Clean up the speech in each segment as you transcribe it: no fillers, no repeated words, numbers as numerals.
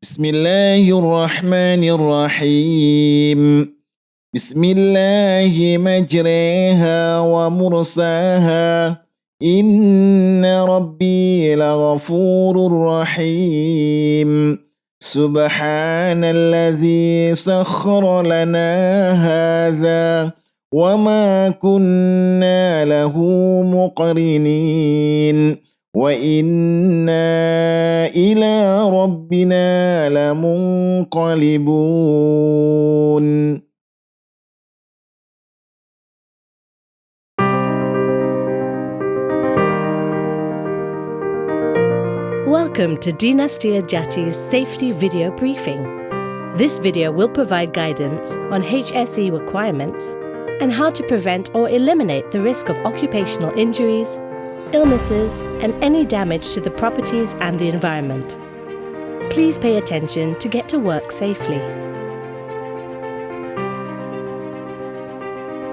بسم الله الرحمن الرحيم بسم الله مجريها ومرساها إن ربي لغفور رحيم سبحان الذي سخر لنا هذا وما كنا له مقرنين وإنا إلى ربنا لمنقلبون. Welcome to Dinastia Jati's safety video briefing. This video will provide guidance on HSE requirements and how to prevent or eliminate the risk of occupational injuries, illnesses, and any damage to the properties and the environment. Please pay attention to get to work safely.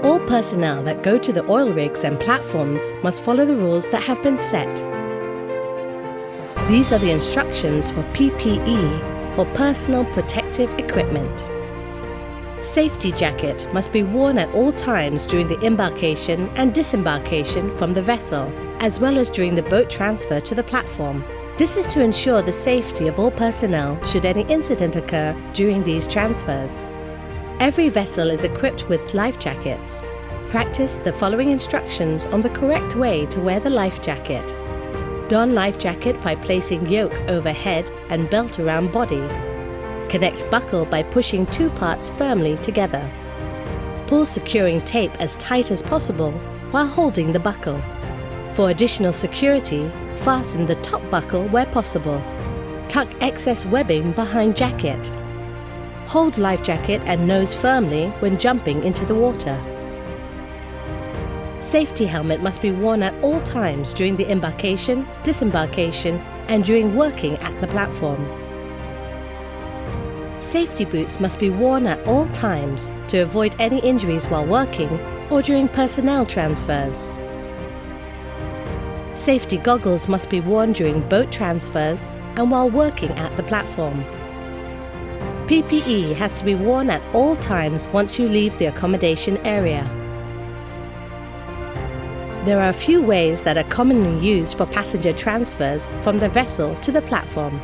All personnel that go to the oil rigs and platforms must follow the rules that have been set. These are the instructions for PPE, or personal protective equipment. Safety jacket must be worn at all times during the embarkation and disembarkation from the vessel, as well as during the boat transfer to the platform. This is to ensure the safety of all personnel should any incident occur during these transfers. Every vessel is equipped with life jackets. Practice the following instructions on the correct way to wear the life jacket. Don life jacket by placing yoke over head and belt around body. Connect buckle by pushing two parts firmly together. Pull securing tape as tight as possible while holding the buckle. For additional security, fasten the top buckle where possible. Tuck excess webbing behind jacket. Hold life jacket and nose firmly when jumping into the water. Safety helmet must be worn at all times during the embarkation, disembarkation, and during working at the platform. Safety boots must be worn at all times to avoid any injuries while working or during personnel transfers. Safety goggles must be worn during boat transfers and while working at the platform. PPE has to be worn at all times once you leave the accommodation area. There are a few ways that are commonly used for passenger transfers from the vessel to the platform.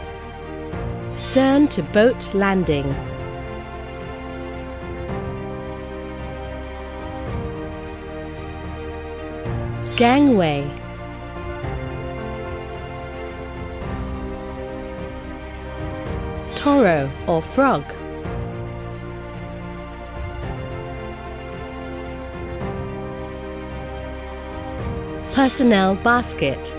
Stern to boat landing. Gangway. Toro or frog. Personnel basket.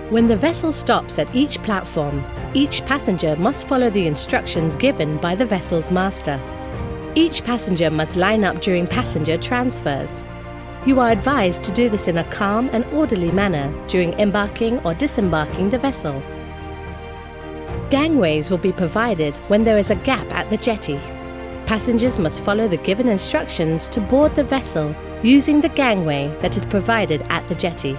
When the vessel stops at each platform, each passenger must follow the instructions given by the vessel's master. Each passenger must line up during passenger transfers. You are advised to do this in a calm and orderly manner during embarking or disembarking the vessel. Gangways will be provided when there is a gap at the jetty. Passengers must follow the given instructions to board the vessel using the gangway that is provided at the jetty.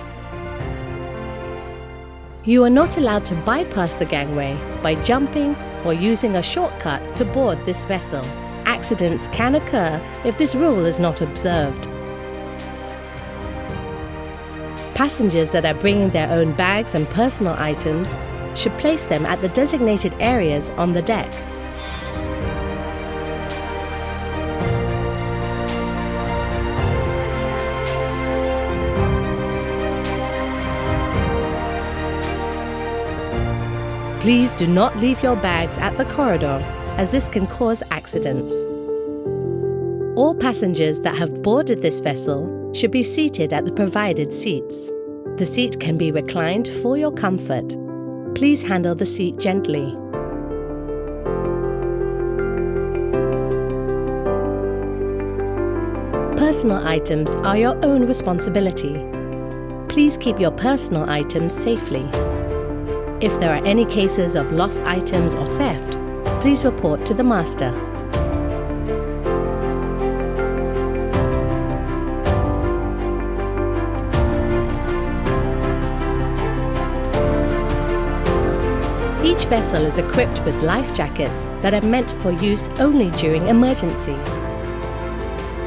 You are not allowed to bypass the gangway by jumping or using a shortcut to board this vessel. Accidents can occur if this rule is not observed. Passengers that are bringing their own bags and personal items should place them at the designated areas on the deck. Please do not leave your bags at the corridor, as this can cause accidents. All passengers that have boarded this vessel should be seated at the provided seats. The seat can be reclined for your comfort. Please handle the seat gently. Personal items are your own responsibility. Please keep your personal items safely. If there are any cases of lost items or theft, please report to the master. vessel is equipped with life jackets that are meant for use only during emergency.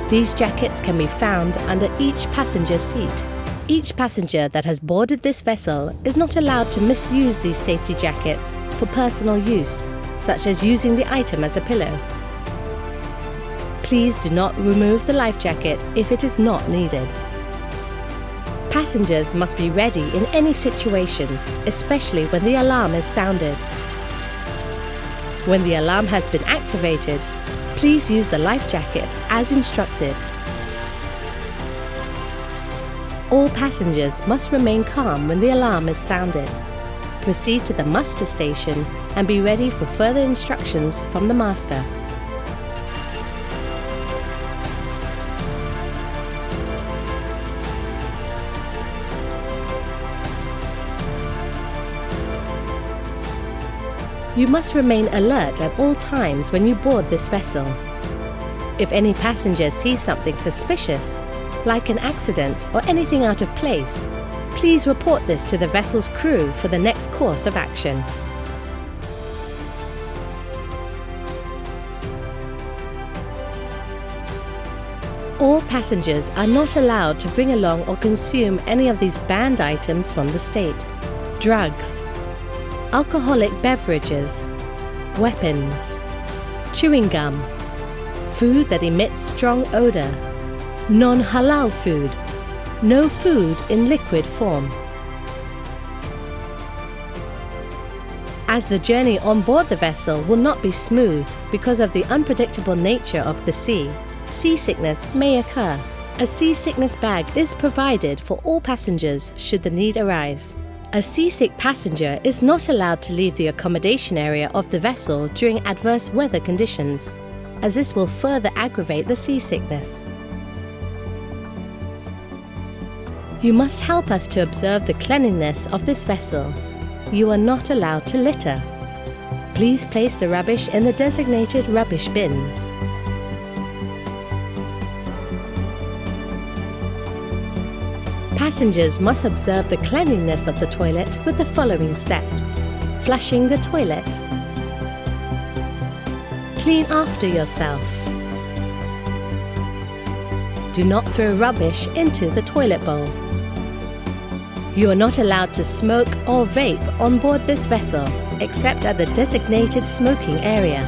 These jackets can be found under each passenger's seat. Each passenger that has boarded this vessel is not allowed to misuse these safety jackets for personal use, such as using the item as a pillow. Please do not remove the life jacket if it is not needed. Passengers must be ready in any situation, especially when the alarm is sounded. When the alarm has been activated, please use the life jacket as instructed. All passengers must remain calm when the alarm is sounded. Proceed to the muster station and be ready for further instructions from the master. You must remain alert at all times when you board this vessel. If any passenger sees something suspicious, like an accident or anything out of place, please report this to the vessel's crew for the next course of action. All passengers are not allowed to bring along or consume any of these banned items from the state: drugs, alcoholic beverages, weapons, chewing gum, food that emits strong odor, non-halal food, no food in liquid form. As the journey on board the vessel will not be smooth because of the unpredictable nature of the sea, seasickness may occur. A seasickness bag is provided for all passengers should the need arise. A seasick passenger is not allowed to leave the accommodation area of the vessel during adverse weather conditions, as this will further aggravate the seasickness. You must help us to observe the cleanliness of this vessel. You are not allowed to litter. Please place the rubbish in the designated rubbish bins. Passengers must observe the cleanliness of the toilet with the following steps: flushing the toilet, clean after yourself, do not throw rubbish into the toilet bowl. You are not allowed to smoke or vape on board this vessel, except at the designated smoking area.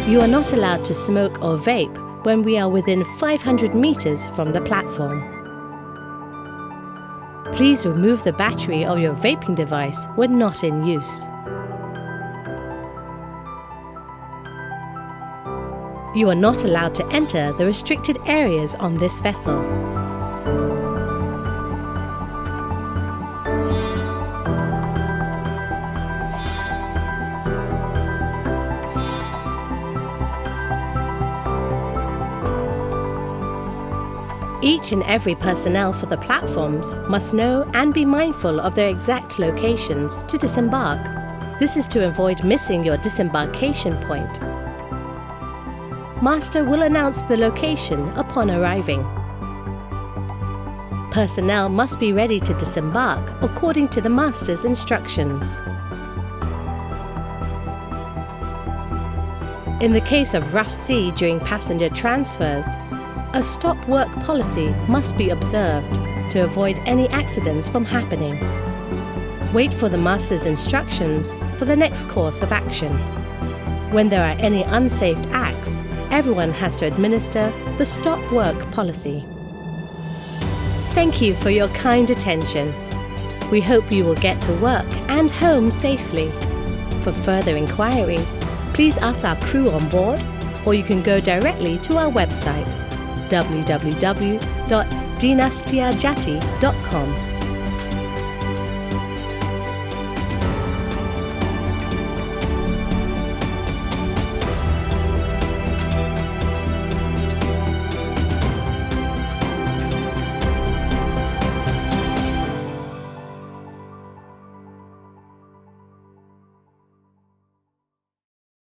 You are not allowed to smoke or vape when we are within 500 meters from the platform. Please remove the battery of your vaping device when not in use. You are not allowed to enter the restricted areas on this vessel. Each and every personnel for the platforms must know and be mindful of their exact locations to disembark. This is to avoid missing your disembarkation point. Master will announce the location upon arriving. Personnel must be ready to disembark according to the master's instructions. In the case of rough sea during passenger transfers, a stop work policy must be observed to avoid any accidents from happening. Wait for the master's instructions for the next course of action. When there are any unsafe acts, everyone has to administer the stop work policy. Thank you for your kind attention. We hope you will get to work and home safely. For further inquiries, please ask our crew on board, or you can go directly to our website www.dinastiajati.com.